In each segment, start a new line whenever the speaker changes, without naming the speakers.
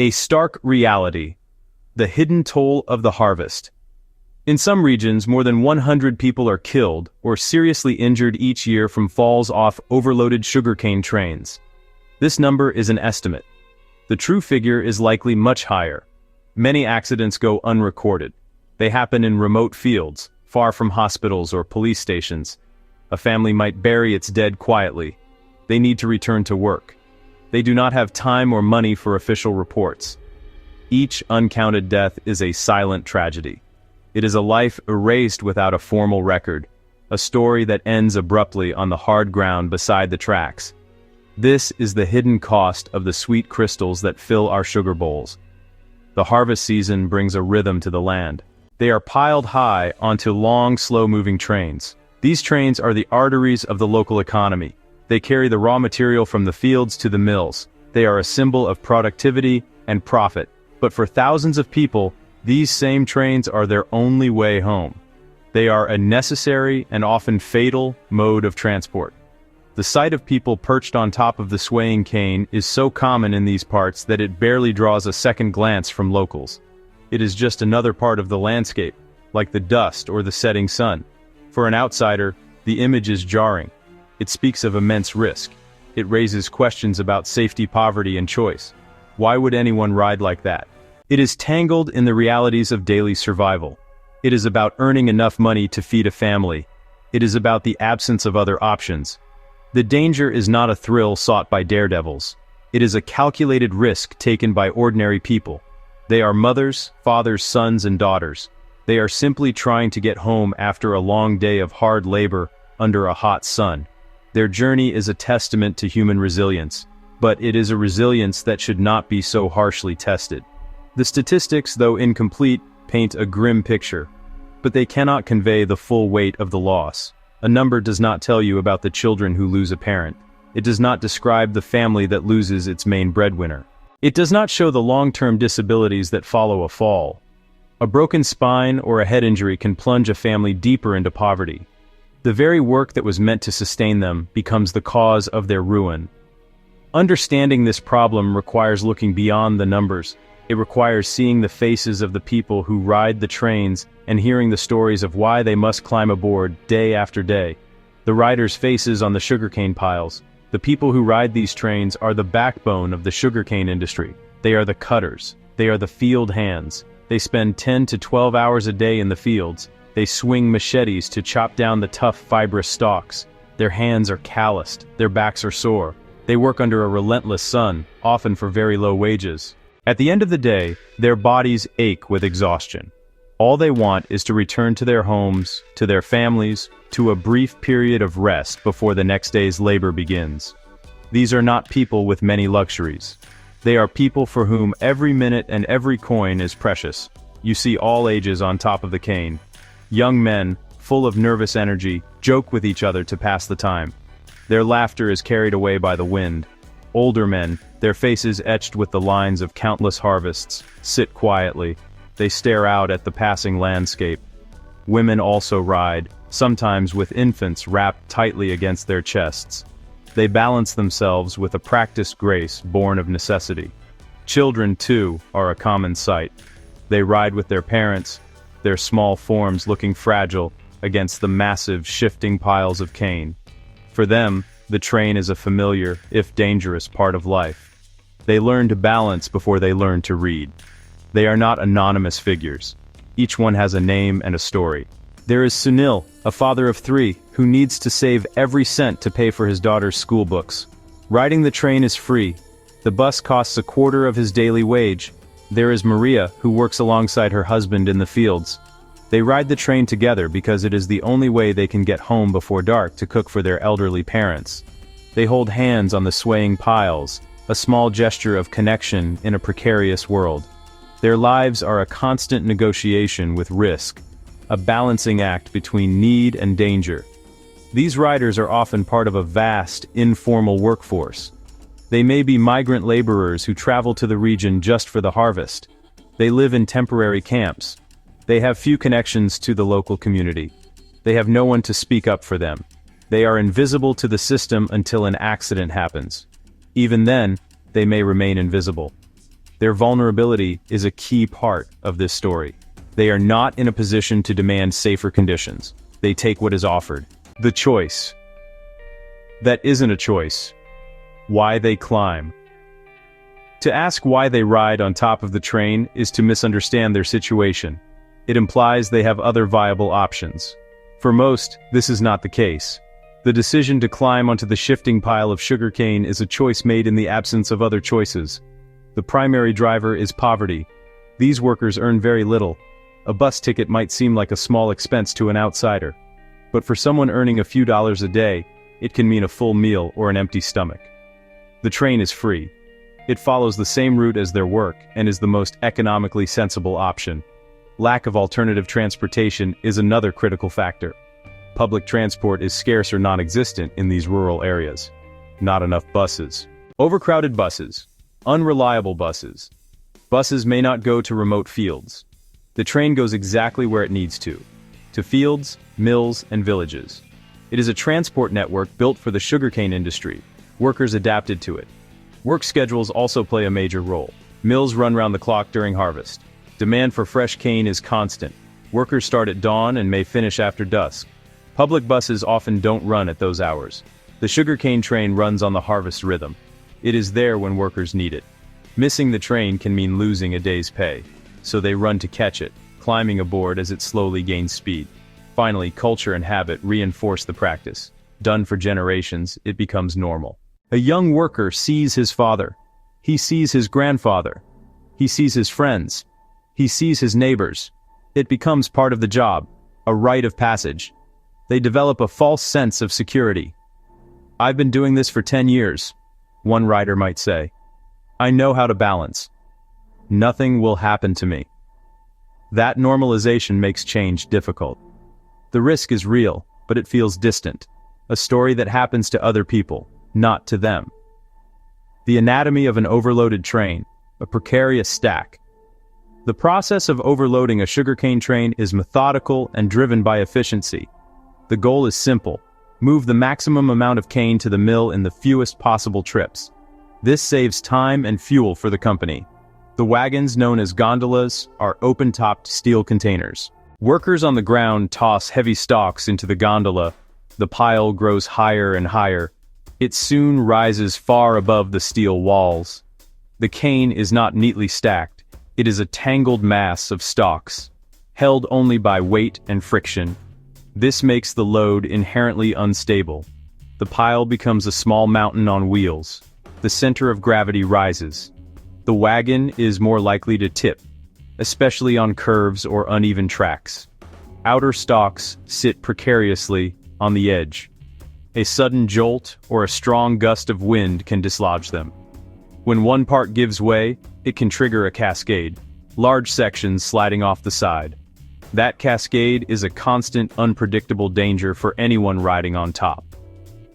A stark reality. The hidden toll of the harvest. In some regions, more than 100 people are killed or seriously injured each year from falls off overloaded sugarcane trains. This number is an estimate. The true figure is likely much higher. Many accidents go unrecorded. They happen in remote fields, far from hospitals or police stations. A family might bury its dead quietly. They need to return to work. They do not have time or money for official reports. Each uncounted death is a silent tragedy. It is a life erased without a formal record, a story that ends abruptly on the hard ground beside the tracks. This is the hidden cost of the sweet crystals that fill our sugar bowls. The harvest season brings a rhythm to the land. They are piled high onto long, slow-moving trains. These trains are the arteries of the local economy. They carry the raw material from the fields to the mills. They are a symbol of productivity and profit. But for thousands of people, these same trains are their only way home. They are a necessary and often fatal mode of transport. The sight of people perched on top of the swaying cane is so common in these parts that it barely draws a second glance from locals. It is just another part of the landscape, like the dust or the setting sun. For an outsider, the image is jarring. It speaks of immense risk. It raises questions about safety, poverty, and choice. Why would anyone ride like that? It is tangled in the realities of daily survival. It is about earning enough money to feed a family. It is about the absence of other options. The danger is not a thrill sought by daredevils. It is a calculated risk taken by ordinary people. They are mothers, fathers, sons, and daughters. They are simply trying to get home after a long day of hard labor under a hot sun. Their journey is a testament to human resilience, but it is a resilience that should not be so harshly tested. The statistics, though incomplete, paint a grim picture, but they cannot convey the full weight of the loss. A number does not tell you about the children who lose a parent. It does not describe the family that loses its main breadwinner. It does not show the long-term disabilities that follow a fall. A broken spine or a head injury can plunge a family deeper into poverty. The very work that was meant to sustain them becomes the cause of their ruin. Understanding this problem requires looking beyond the numbers. It requires seeing the faces of the people who ride the trains and hearing the stories of why they must climb aboard day after day. The riders' faces on the sugarcane piles. The people who ride these trains are the backbone of the sugarcane industry. They are the cutters. They are the field hands. They spend 10 to 12 hours a day in the fields. They swing machetes to chop down the tough, fibrous stalks. Their hands are calloused. Their backs are sore. They work under a relentless sun, often for very low wages. At the end of the day, their bodies ache with exhaustion. All they want is to return to their homes, to their families, to a brief period of rest before the next day's labor begins. These are not people with many luxuries. They are people for whom every minute and every coin is precious. You see all ages on top of the cane. Young men, full of nervous energy, joke with each other to pass the time. Their laughter is carried away by the wind. Older men, their faces etched with the lines of countless harvests, sit quietly. They stare out at the passing landscape. Women also ride, sometimes with infants wrapped tightly against their chests. They balance themselves with a practiced grace born of necessity. Children, too, are a common sight. They ride with their parents, their small forms looking fragile against the massive, shifting piles of cane. For them, the train is a familiar, if dangerous, part of life. They learn to balance before they learn to read. They are not anonymous figures. Each one has a name and a story. There is Sunil, a father of 3, who needs to save every cent to pay for his daughter's school books. Riding the train is free. The bus costs a quarter of his daily wage. There is Maria, who works alongside her husband in the fields. They ride the train together because it is the only way they can get home before dark to cook for their elderly parents. They hold hands on the swaying piles, a small gesture of connection in a precarious world. Their lives are a constant negotiation with risk, a balancing act between need and danger. These riders are often part of a vast, informal workforce. They may be migrant laborers who travel to the region just for the harvest. They live in temporary camps. They have few connections to the local community. They have no one to speak up for them. They are invisible to the system until an accident happens. Even then, they may remain invisible. Their vulnerability is a key part of this story. They are not in a position to demand safer conditions. They take what is offered. The choice. That isn't a choice. Why they climb. To ask why they ride on top of the train is to misunderstand their situation. It implies they have other viable options. For most, this is not the case. The decision to climb onto the shifting pile of sugarcane is a choice made in the absence of other choices. The primary driver is poverty. These workers earn very little. A bus ticket might seem like a small expense to an outsider. But for someone earning a few dollars a day, it can mean a full meal or an empty stomach. The train is free. It follows the same route as their work and is the most economically sensible option. Lack of alternative transportation is another critical factor. Public transport is scarce or non-existent in these rural areas. Not enough buses. Overcrowded buses. Unreliable buses. Buses may not go to remote fields. The train goes exactly where it needs to fields, mills, and villages. It is a transport network built for the sugarcane industry. Workers adapted to it. Work schedules also play a major role. Mills run round the clock during harvest. Demand for fresh cane is constant. Workers start at dawn and may finish after dusk. Public buses often don't run at those hours. The sugarcane train runs on the harvest rhythm. It is there when workers need it. Missing the train can mean losing a day's pay. So they run to catch it, climbing aboard as it slowly gains speed. Finally, culture and habit reinforce the practice. Done for generations, it becomes normal. A young worker sees his father. He sees his grandfather. He sees his friends. He sees his neighbors. It becomes part of the job, a rite of passage. They develop a false sense of security. "I've been doing this for 10 years, one rider might say. "I know how to balance. Nothing will happen to me." That normalization makes change difficult. The risk is real, but it feels distant. A story that happens to other people, not to them. The anatomy of an overloaded train, a precarious stack. The process of overloading a sugarcane train is methodical and driven by efficiency. The goal is simple: move the maximum amount of cane to the mill in the fewest possible trips. This saves time and fuel for the company. The wagons, known as gondolas, are open-topped steel containers. Workers on the ground toss heavy stalks into the gondola. The pile grows higher and higher. It soon rises far above the steel walls. The cane is not neatly stacked. It is a tangled mass of stalks, held only by weight and friction. This makes the load inherently unstable. The pile becomes a small mountain on wheels. The center of gravity rises. The wagon is more likely to tip, especially on curves or uneven tracks. Outer stalks sit precariously on the edge. A sudden jolt or a strong gust of wind can dislodge them. When one part gives way, it can trigger a cascade, large sections sliding off the side. That cascade is a constant, unpredictable danger for anyone riding on top.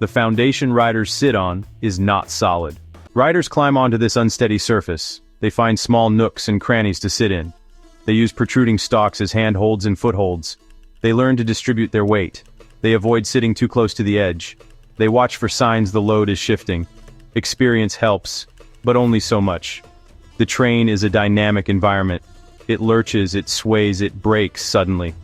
The foundation riders sit on is not solid. Riders climb onto this unsteady surface. They find small nooks and crannies to sit in. They use protruding stalks as handholds and footholds. They learn to distribute their weight. They avoid sitting too close to the edge. They watch for signs the load is shifting. Experience helps, but only so much. The train is a dynamic environment. It lurches, it sways, it breaks suddenly.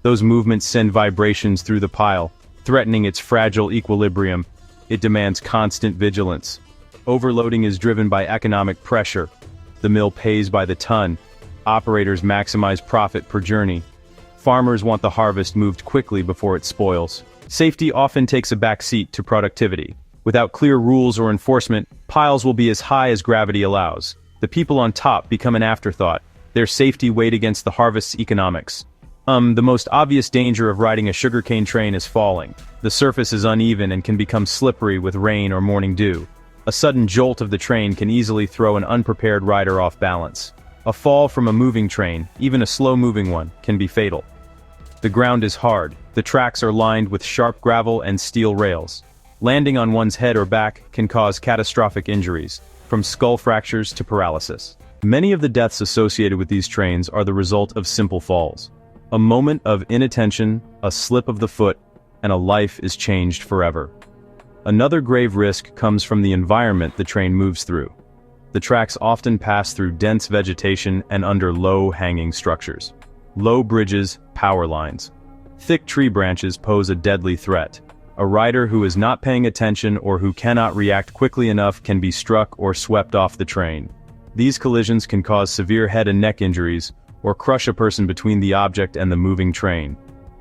Those movements send vibrations through the pile, threatening its fragile equilibrium. It demands constant vigilance. Overloading is driven by economic pressure. The mill pays by the ton. Operators maximize profit per journey. Farmers want the harvest moved quickly before it spoils. Safety often takes a backseat to productivity. Without clear rules or enforcement, piles will be as high as gravity allows. The people on top become an afterthought. Their safety weighed against the harvest's economics. The most obvious danger of riding a sugarcane train is falling. The surface is uneven and can become slippery with rain or morning dew. A sudden jolt of the train can easily throw an unprepared rider off balance. A fall from a moving train, even a slow-moving one, can be fatal. The ground is hard. The tracks are lined with sharp gravel and steel rails. Landing on one's head or back can cause catastrophic injuries, from skull fractures to paralysis. Many of the deaths associated with these trains are the result of simple falls. A moment of inattention, a slip of the foot, and a life is changed forever. Another grave risk comes from the environment the train moves through. The tracks often pass through dense vegetation and under low-hanging structures. Low bridges, power lines. Thick tree branches pose a deadly threat. A rider who is not paying attention or who cannot react quickly enough can be struck or swept off the train. These collisions can cause severe head and neck injuries, or crush a person between the object and the moving train.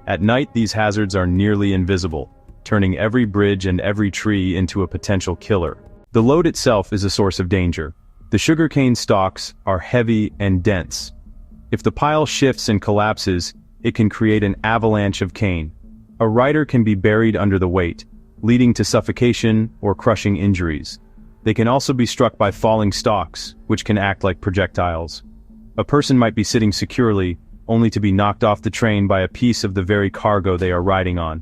At night, these hazards are nearly invisible, turning every bridge and every tree into a potential killer. The load itself is a source of danger. The sugarcane stalks are heavy and dense. If the pile shifts and collapses, it can create an avalanche of cane. A rider can be buried under the weight, leading to suffocation or crushing injuries. They can also be struck by falling stalks, which can act like projectiles. A person might be sitting securely, only to be knocked off the train by a piece of the very cargo they are riding on.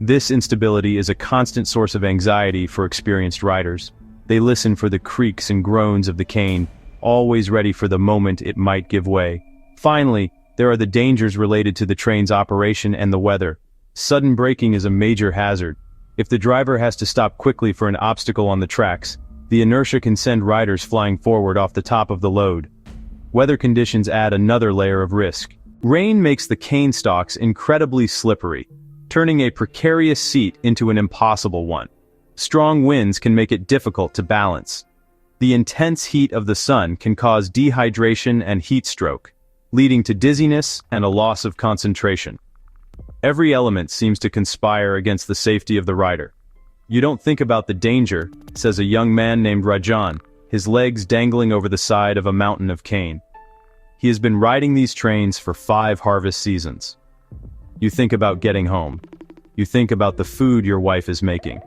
This instability is a constant source of anxiety for experienced riders. They listen for the creaks and groans of the cane, always ready for the moment it might give way. Finally, there are the dangers related to the train's operation and the weather. Sudden braking is a major hazard. If the driver has to stop quickly for an obstacle on the tracks, the inertia can send riders flying forward off the top of the load. Weather conditions add another layer of risk. Rain makes the cane stalks incredibly slippery, turning a precarious seat into an impossible one. Strong winds can make it difficult to balance. The intense heat of the sun can cause dehydration and heat stroke, leading to dizziness and a loss of concentration. Every element seems to conspire against the safety of the rider. "You don't think about the danger," says a young man named Rajan, his legs dangling over the side of a mountain of cane. He has been riding these trains for 5 harvest seasons. You think about getting home. You think about the food your wife is making.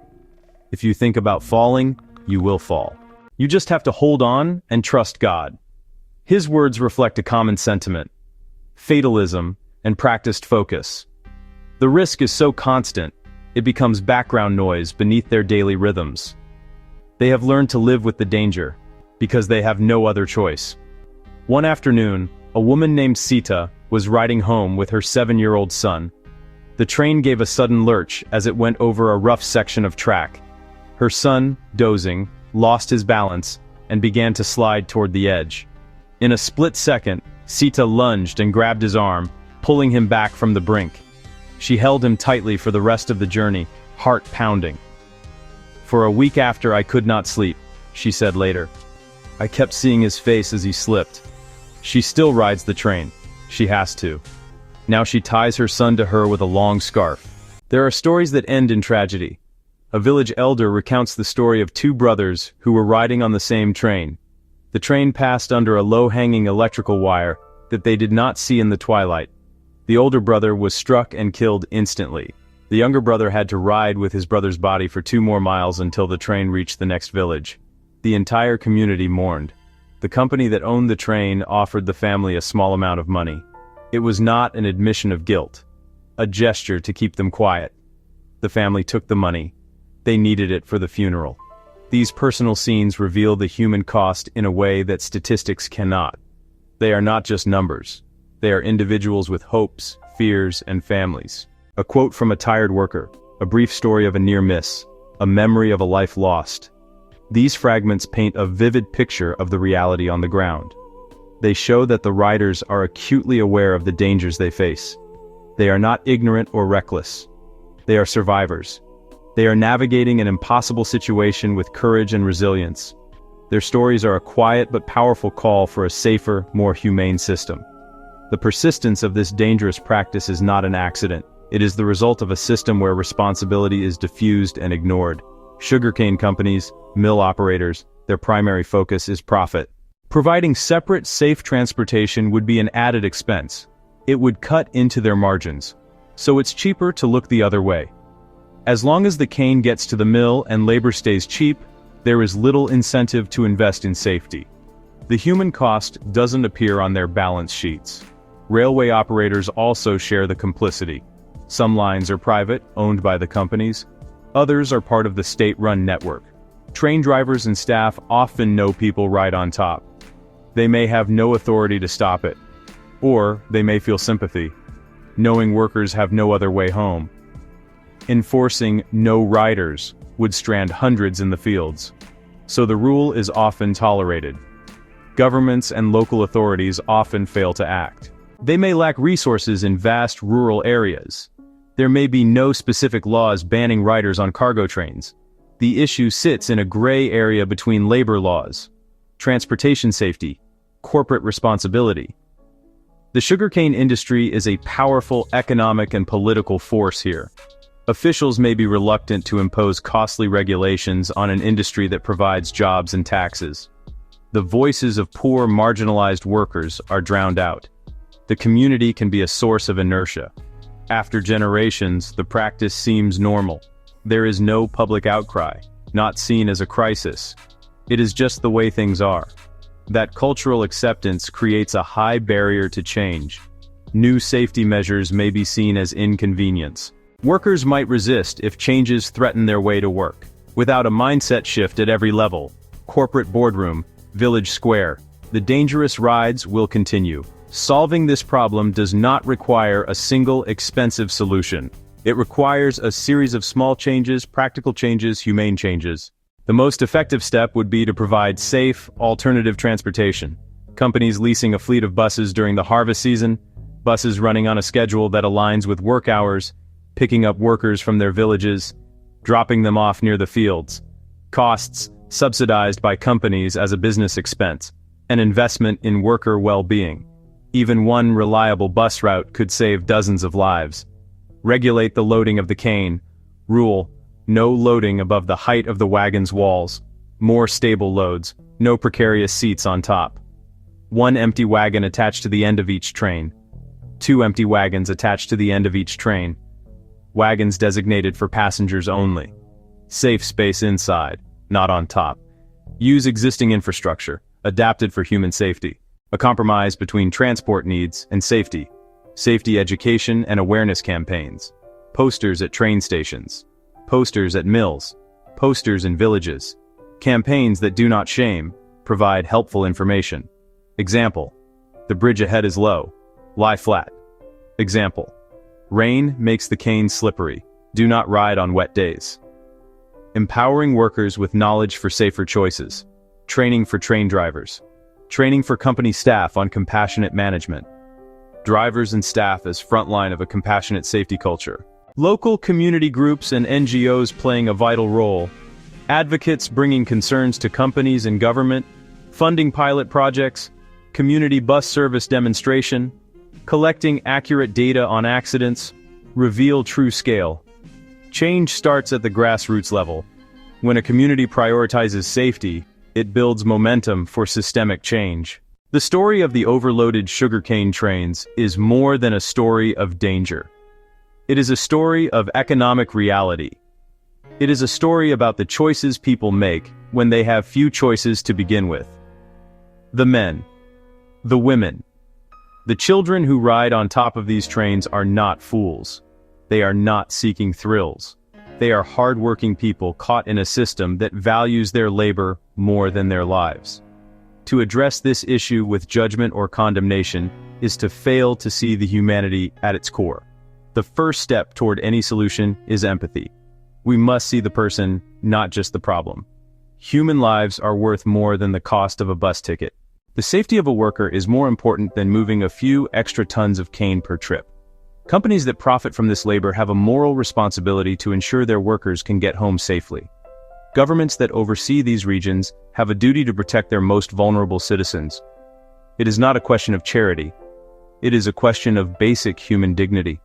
If you think about falling, you will fall. You just have to hold on and trust God. His words reflect a common sentiment: fatalism and practiced focus. The risk is so constant, it becomes background noise beneath their daily rhythms. They have learned to live with the danger, because they have no other choice. One afternoon, a woman named Sita was riding home with her 7-year-old son. The train gave a sudden lurch as it went over a rough section of track. Her son, dozing, lost his balance and began to slide toward the edge. In a split second, Sita lunged and grabbed his arm, pulling him back from the brink. She held him tightly for the rest of the journey, heart pounding. "For a week after, I could not sleep," she said later. "I kept seeing his face as he slipped." She still rides the train. She has to. Now she ties her son to her with a long scarf. There are stories that end in tragedy. A village elder recounts the story of 2 brothers who were riding on the same train. The train passed under a low-hanging electrical wire that they did not see in the twilight. The older brother was struck and killed instantly. The younger brother had to ride with his brother's body for 2 more miles until the train reached the next village. The entire community mourned. The company that owned the train offered the family a small amount of money. It was not an admission of guilt, a gesture to keep them quiet. The family took the money. They needed it for the funeral. These personal scenes reveal the human cost in a way that statistics cannot. They are not just numbers. They are individuals with hopes, fears, and families. A quote from a tired worker, a brief story of a near miss, a memory of a life lost. These fragments paint a vivid picture of the reality on the ground. They show that the riders are acutely aware of the dangers they face. They are not ignorant or reckless. They are survivors. They are navigating an impossible situation with courage and resilience. Their stories are a quiet but powerful call for a safer, more humane system. The persistence of this dangerous practice is not an accident. It is the result of a system where responsibility is diffused and ignored. Sugarcane companies, mill operators, their primary focus is profit. Providing separate, safe transportation would be an added expense. It would cut into their margins. So it's cheaper to look the other way. As long as the cane gets to the mill and labor stays cheap, there is little incentive to invest in safety. The human cost doesn't appear on their balance sheets. Railway operators also share the complicity. Some lines are private, owned by the companies. Others are part of the state-run network. Train drivers and staff often know people right on top. They may have no authority to stop it. Or they may feel sympathy, knowing workers have no other way home. Enforcing no riders would strand hundreds in the fields. so the rule is often tolerated. Governments and local authorities often fail to act. They may lack resources in vast rural areas. There may be no specific laws banning riders on cargo trains. The issue sits in a gray area between labor laws, transportation safety, corporate responsibility. The sugarcane industry is a powerful economic and political force here. Officials may be reluctant to impose costly regulations on an industry that provides jobs and taxes. The voices of poor, marginalized workers are drowned out. The community can be a source of inertia. After generations, the practice seems normal. There is no public outcry, not seen as a crisis. It is just the way things are. That cultural acceptance creates a high barrier to change. New safety measures may be seen as inconvenience. Workers might resist if changes threaten their way to work. Without a mindset shift at every level, corporate boardroom, village square, the dangerous rides will continue. Solving this problem does not require a single expensive solution. It requires a series of small changes, practical changes, humane changes. The most effective step would be to provide safe, alternative transportation. Companies leasing a fleet of buses during the harvest season, buses running on a schedule that aligns with work hours, picking up workers from their villages, dropping them off near the fields. Costs subsidized by companies as a business expense. An investment in worker well-being. Even one reliable bus route could save dozens of lives. Regulate the loading of the cane. Rule: no loading above the height of the wagon's walls. More stable loads, no precarious seats on top. One empty wagon attached to the end of each train. 2 empty wagons attached to the end of each train. Wagons designated for passengers only. Safe space inside, not on top. Use existing infrastructure, adapted for human safety. A compromise between transport needs and safety. Safety education and awareness campaigns. Posters at train stations. Posters at mills. Posters in villages. Campaigns that do not shame, provide helpful information. Example: the bridge ahead is low. Lie flat. Example: rain makes the cane slippery. Do not ride on wet days. Empowering workers with knowledge for safer choices. Training for train drivers. Training for company staff on compassionate management. Drivers and staff as frontline of a compassionate safety culture. Local community groups and NGOs playing a vital role. Advocates bringing concerns to companies and government. Funding pilot projects. Community bus service demonstration. Collecting accurate data on accidents. Reveal true scale. Change starts at the grassroots level. When a community prioritizes safety, it builds momentum for systemic change. The story of the overloaded sugarcane trains is more than a story of danger. It is a story of economic reality. It is a story about the choices people make when they have few choices to begin with. The men, the women, the children who ride on top of these trains are not fools. They are not seeking thrills. They are hardworking people caught in a system that values their labor more than their lives. To address this issue with judgment or condemnation is to fail to see the humanity at its core. The first step toward any solution is empathy. We must see the person, not just the problem. Human lives are worth more than the cost of a bus ticket. The safety of a worker is more important than moving a few extra tons of cane per trip. Companies that profit from this labor have a moral responsibility to ensure their workers can get home safely. Governments that oversee these regions have a duty to protect their most vulnerable citizens. It is not a question of charity. It is a question of basic human dignity.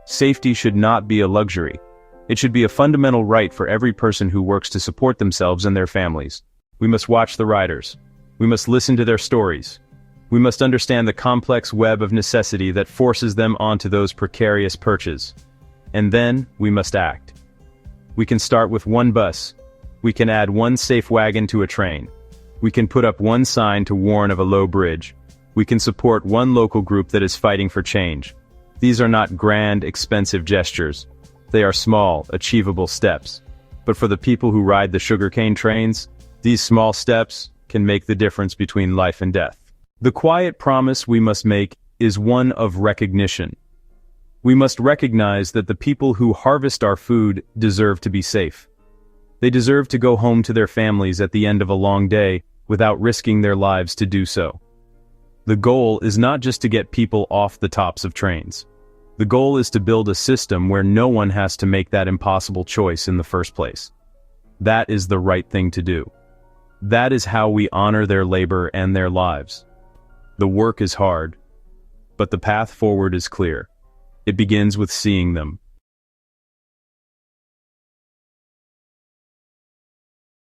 Safety should not be a luxury. It should be a fundamental right for every person who works to support themselves and their families. We must watch the riders. We must listen to their stories. We must understand the complex web of necessity that forces them onto those precarious perches. And then, we must act. We can start with one bus. We can add one safe wagon to a train. We can put up one sign to warn of a low bridge. We can support one local group that is fighting for change. These are not grand, expensive gestures. They are small, achievable steps. But for the people who ride the sugarcane trains, these small steps can make the difference between life and death. The quiet promise we must make is one of recognition. We must recognize that the people who harvest our food deserve to be safe. They deserve to go home to their families at the end of a long day without risking their lives to do so. The goal is not just to get people off the tops of trains. The goal is to build a system where no one has to make that impossible choice in the first place. That is the right thing to do. That is how we honor their labor and their lives. The work is hard, but the path forward is clear. It begins with seeing them,